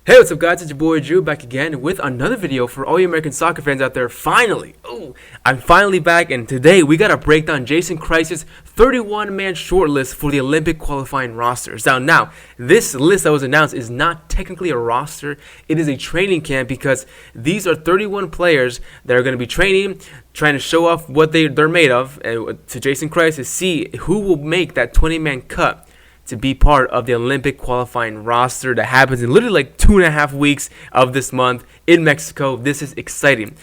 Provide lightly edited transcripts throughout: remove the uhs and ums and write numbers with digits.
Hey, what's up guys, it's your boy Drew back again with another video for all you American soccer fans out there. I'm finally back, and today we got to break down Jason Kreis's 31-man shortlist for the Olympic qualifying rosters. Now, this list that was announced is not technically a roster, it is a training camp because these are 31 players that are going to be training, trying to show off what they're made of to Jason Kreis to see who will make that 20-man cut to be part of the Olympic qualifying roster that happens in literally like 2.5 weeks of this month in Mexico. This is exciting.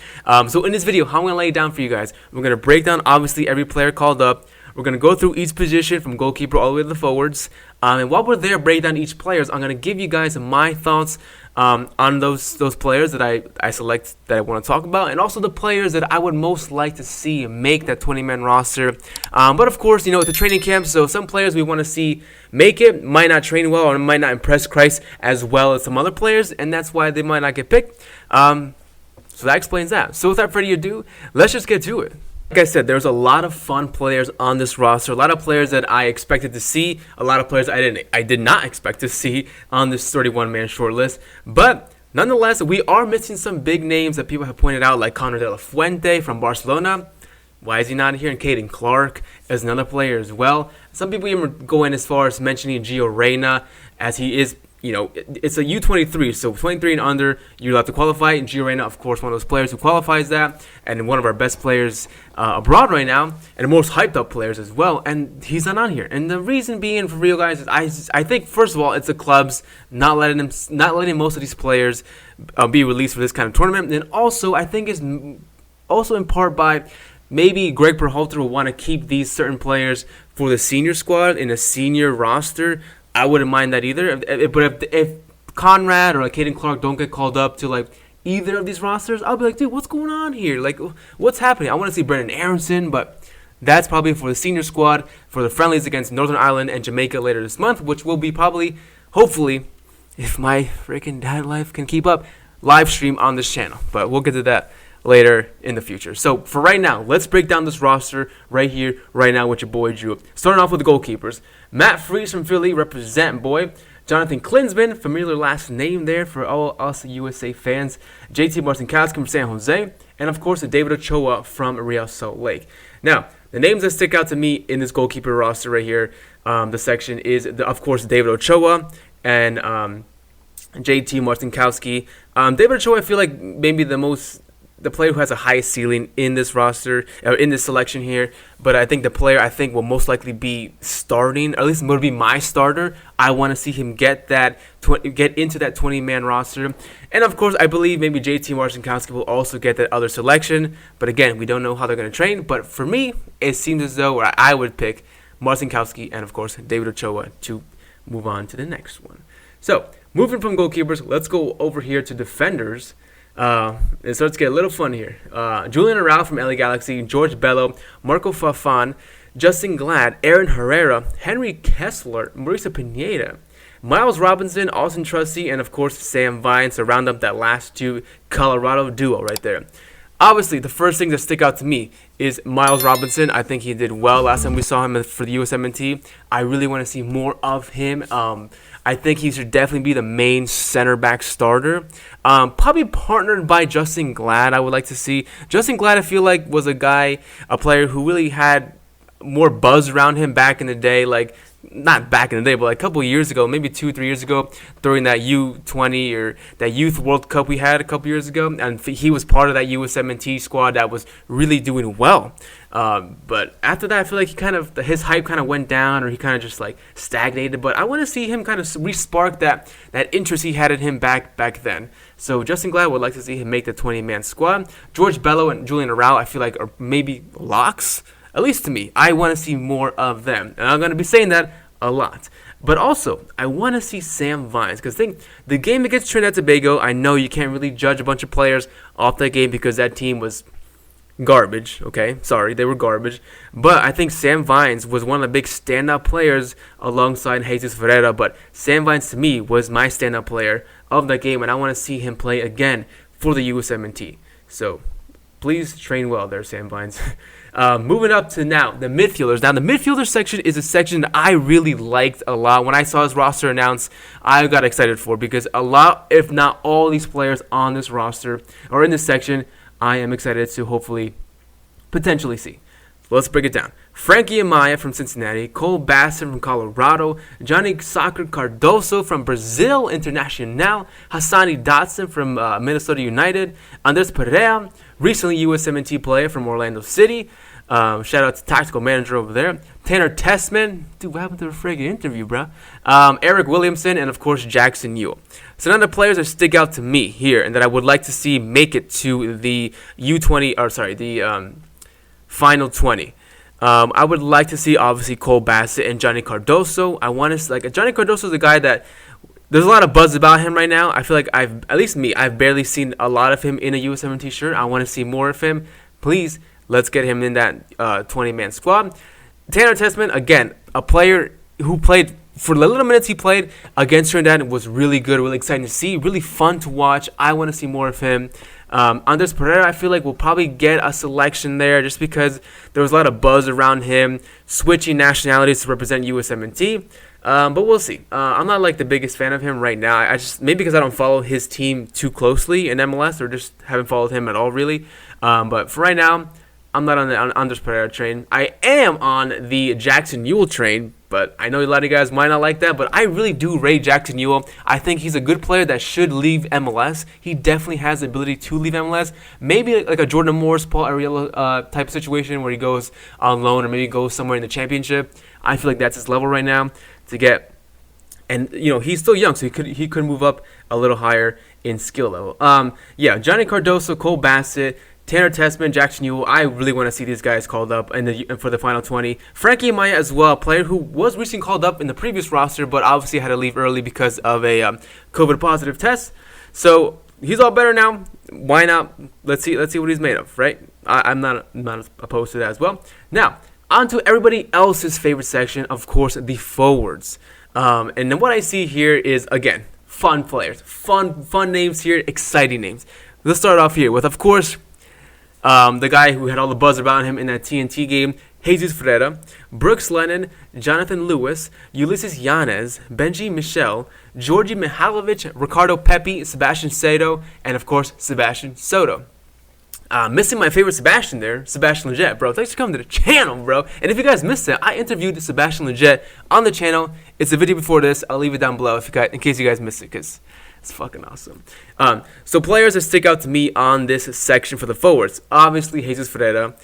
So in this video, how I'm going to lay it down for you guys, we're going to break down obviously every player called up. We're going to go through each position from goalkeeper all the way to the forwards. And while we're there breaking down each player, I'm going to give you guys my thoughts on those players that I select that I want to talk about, and also the players that I would most like to see make that 20-man roster. But of course, it's a training camp, so some players we want to see make it might not train well or might not impress Kreis as well as some other players, and that's why they might not get picked. So that explains that. So without further ado, let's just get to it. Like I said, there's a lot of fun players on this roster, a lot of players that I expected to see, a lot of players I did not expect to see on this 31-man shortlist. But nonetheless, we are missing some big names that people have pointed out, like Connor De La Fuente from Barcelona. Why is he not here? And Caden Clark is another player as well. Some people even go in as far as mentioning Gio Reyna, as he is, it's a U23, so 23 and under, you're allowed to qualify. And Gio Reyna, of course, one of those players who qualifies that, and one of our best players abroad right now, and the most hyped up players as well. And he's not on here. And the reason being, for real guys, is I think first of all, it's the clubs not letting most of these players be released for this kind of tournament. And also, I think it's also in part by maybe Greg Berhalter will want to keep these certain players for the senior squad in a senior roster. I wouldn't mind that either. But if Conrad or like Caden Clark don't get called up to like either of these rosters, I'll be like, dude, what's going on here? Like, what's happening? I want to see Brendan Aronson, but that's probably for the senior squad for the friendlies against Northern Ireland and Jamaica later this month, which will be probably, hopefully, if my freaking dad life can keep up, live stream on this channel. But we'll get to that later in the future. So for right now, let's break down this roster right here, right now with your boy Drew. Starting off with the goalkeepers. Matt Freese from Philly, represent boy. Jonathan Klinsmann, familiar last name there for all us USA fans. JT Martinkowski from San Jose. And of course, David Ochoa from Real Salt Lake. Now, the names that stick out to me in this goalkeeper roster right here, the section is, of course, David Ochoa and JT Martinkowski. David Ochoa, I feel like maybe the player who has the highest ceiling in this roster, or in this selection here, but I think the player will most likely be starting, or at least would be my starter. I want to see him get into that 20-man roster, and of course, I believe maybe JT Martinkowski will also get that other selection. But again, we don't know how they're going to train. But for me, it seems as though I would pick Martinkowski and of course David Ochoa to move on to the next one. So moving from goalkeepers, let's go over here to defenders. It starts to get a little fun here. Julian Arrau from LA Galaxy, George Bello, Marco Fafan, Justin Glad, Aaron Herrera, Henry Kessler, Mauricio Pineda, Miles Robinson, Austin Trusty, and of course Sam Vines to round up that last two Colorado duo right there. Obviously, the first thing that stick out to me is Miles Robinson. I think he did well last time we saw him for the USMNT. I really want to see more of him. I think he should definitely be the main center back starter. Probably partnered by Justin Glad, I would like to see. Justin Glad, I feel like, was a player who really had more buzz around him back in the day, like, not back in the day, but like a couple years ago, maybe 2-3 years ago, during that U20 or that Youth World Cup we had a couple years ago, and he was part of that USMNT squad that was really doing well. But after that, I feel like his hype kind of went down, or he kind of just like stagnated. But I want to see him kind of re-spark that interest he had in him back then. So Justin Glad would like to see him make the 20-man squad. George Bello and Julian Arrau, I feel like, are maybe locks. At least to me, I want to see more of them. And I'm going to be saying that a lot. But also, I want to see Sam Vines. Because the game against Trinidad and Tobago, I know you can't really judge a bunch of players off that game because that team was garbage. Okay, sorry, they were garbage. But I think Sam Vines was one of the big standout players alongside Jesus Ferreira. But Sam Vines, to me, was my standout player of that game. And I want to see him play again for the USMNT. So please train well there, Sam Vines. Moving up to now, the midfielders. Now, the midfielder section is a section that I really liked a lot. When I saw his roster announced, I got excited for because a lot, if not all these players on this roster or in this section, I am excited to hopefully potentially see. So let's break it down. Frankie Amaya from Cincinnati, Cole Bassett from Colorado, Johnny Soccer Cardoso from Brazil Internacional, Hassani Dotson from Minnesota United, Andres Pereira, recently USMNT player from Orlando City. Shout out to tactical manager over there. Tanner Tessman. Dude, what happened to the friggin' interview, bro? Eric Williamson, and of course Jackson Ewell. So none of the players that stick out to me here and that I would like to see make it to the final 20. I would like to see obviously Cole Bassett and Johnny Cardoso. I want to Johnny Cardoso is a guy that there's a lot of buzz about him right now. I feel like I've barely seen a lot of him in a USMNT shirt. I want to see more of him. Please, let's get him in that 20-man squad. Tanner Tessman, again, a player who played for the little minutes he played against Trinidad was really good, really exciting to see, really fun to watch. I want to see more of him. Andres Pereira, I feel like will probably get a selection there just because there was a lot of buzz around him switching nationalities to represent USMNT. But we'll see. I'm not like the biggest fan of him right now. I just maybe because I don't follow his team too closely in MLS or just haven't followed him at all really. But for right now, I'm not on the Andres Pereira train. I am on the Jackson Ewell train, but I know a lot of you guys might not like that, but I really do rate Jackson Ewell. I think he's a good player that should leave MLS. He definitely has the ability to leave MLS. Maybe like a Jordan Morris, Paul Arriola type of situation where he goes on loan or maybe goes somewhere in the championship. I feel like that's his level right now to get. And, he's still young, so he could move up a little higher in skill level. Johnny Cardoso, Cole Bassett, Tanner Tessman, Jackson Ewell, I really want to see these guys called up for the final 20. Frankie Amaya as well, a player who was recently called up in the previous roster, but obviously had to leave early because of a COVID positive test. So he's all better now. Why not? Let's see what he's made of, right? I'm not opposed to that as well. Now, on to everybody else's favorite section, of course, the forwards. And then what I see here is, again, fun players. Fun names here, exciting names. Let's start off here with, of course, the guy who had all the buzz around him in that TNT game, Jesus Ferreira, Brooks Lennon, Jonathan Lewis, Ulysses Yanez, Benji Michel, Georgi Mihailovic, Ricardo Pepi, Sebastian Sato, and of course, Sebastian Soto. Missing my favorite Sebastian there, Sebastian Lletget, bro. Thanks for coming to the channel, bro. And if you guys missed it, I interviewed Sebastian Lletget on the channel. It's a video before this. I'll leave it down below in case you guys missed it, because it's fucking awesome. So players that stick out to me on this section for the forwards. Obviously, Jesus Ferreira.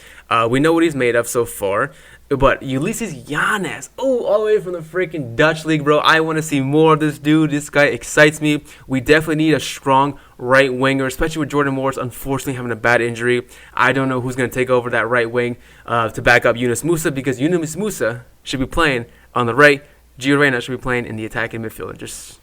We know what he's made of so far. But Ulysses Yanez. Oh, all the way from the freaking Dutch league, bro. I want to see more of this dude. This guy excites me. We definitely need a strong right winger, especially with Jordan Morris unfortunately having a bad injury. I don't know who's going to take over that right wing to back up Yunus Musa, because Yunus Musa should be playing on the right. Gio Reyna should be playing in the attacking midfield. Just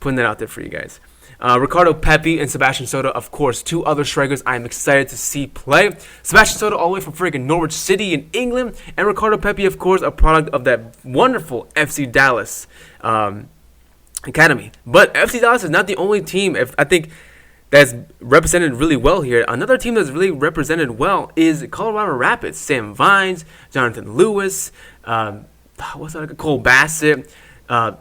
putting that out there for you guys. Ricardo Pepi and Sebastian Soto, of course, two other strikers I'm excited to see play. Sebastian Soto all the way from freaking Norwich City in England, and Ricardo Pepi, of course, a product of that wonderful FC Dallas academy. But FC Dallas is not the only team, I think, that's represented really well here. Another team that's really represented well is Colorado Rapids. Sam Vines, Jonathan Lewis, Cole Bassett.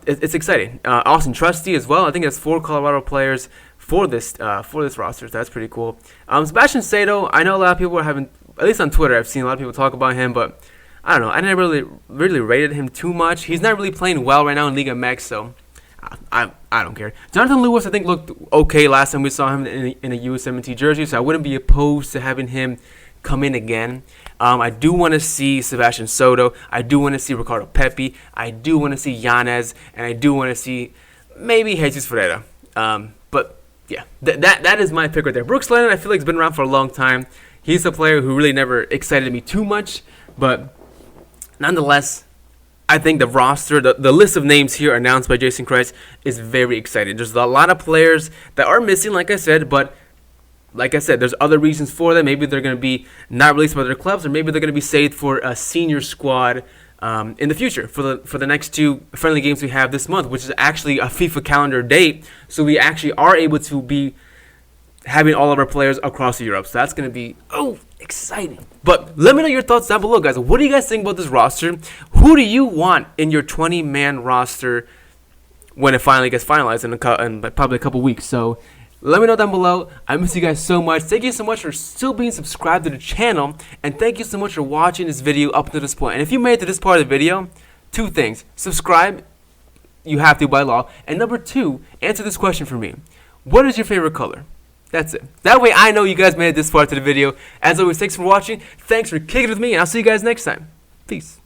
It's exciting. Austin Trusty as well. I think that's 4 Colorado players for this roster. So that's pretty cool. Sebastian Sato, I know a lot of people haven't, at least on Twitter, I've seen a lot of people talk about him, but I don't know. I never really rated him too much. He's not really playing well right now in Liga MX, so I don't care. Jonathan Lewis, I think, looked okay last time we saw him in a USMNT jersey, so I wouldn't be opposed to having him come in again. I do want to see Sebastian Soto. I do want to see Ricardo Pepi. I do want to see Yanez, and I do want to see maybe Jesus Ferreira. But yeah, that is my pick right there. Brooks Lennon, I feel like, has been around for a long time. He's a player who really never excited me too much, but nonetheless, I think the roster, the list of names here announced by Jason Kreis is very exciting. There's a lot of players that are missing, like I said, but like I said, there's other reasons for that. Maybe they're going to be not released by their clubs, or maybe they're going to be saved for a senior squad in the future for the next 2 friendly games we have this month, which is actually a FIFA calendar date. So we actually are able to be having all of our players across Europe. So that's going to be Exciting. But let me know your thoughts down below, guys. What do you guys think about this roster? Who do you want in your 20-man roster when it finally gets finalized in probably a couple weeks? So let me know down below. I miss you guys so much. Thank you so much for still being subscribed to the channel. And thank you so much for watching this video up to this point. And if you made it to this part of the video, 2 things. Subscribe. You have to by law. And number 2, answer this question for me. What is your favorite color? That's it. That way I know you guys made it this far to the video. As always, thanks for watching. Thanks for kicking it with me. And I'll see you guys next time. Peace.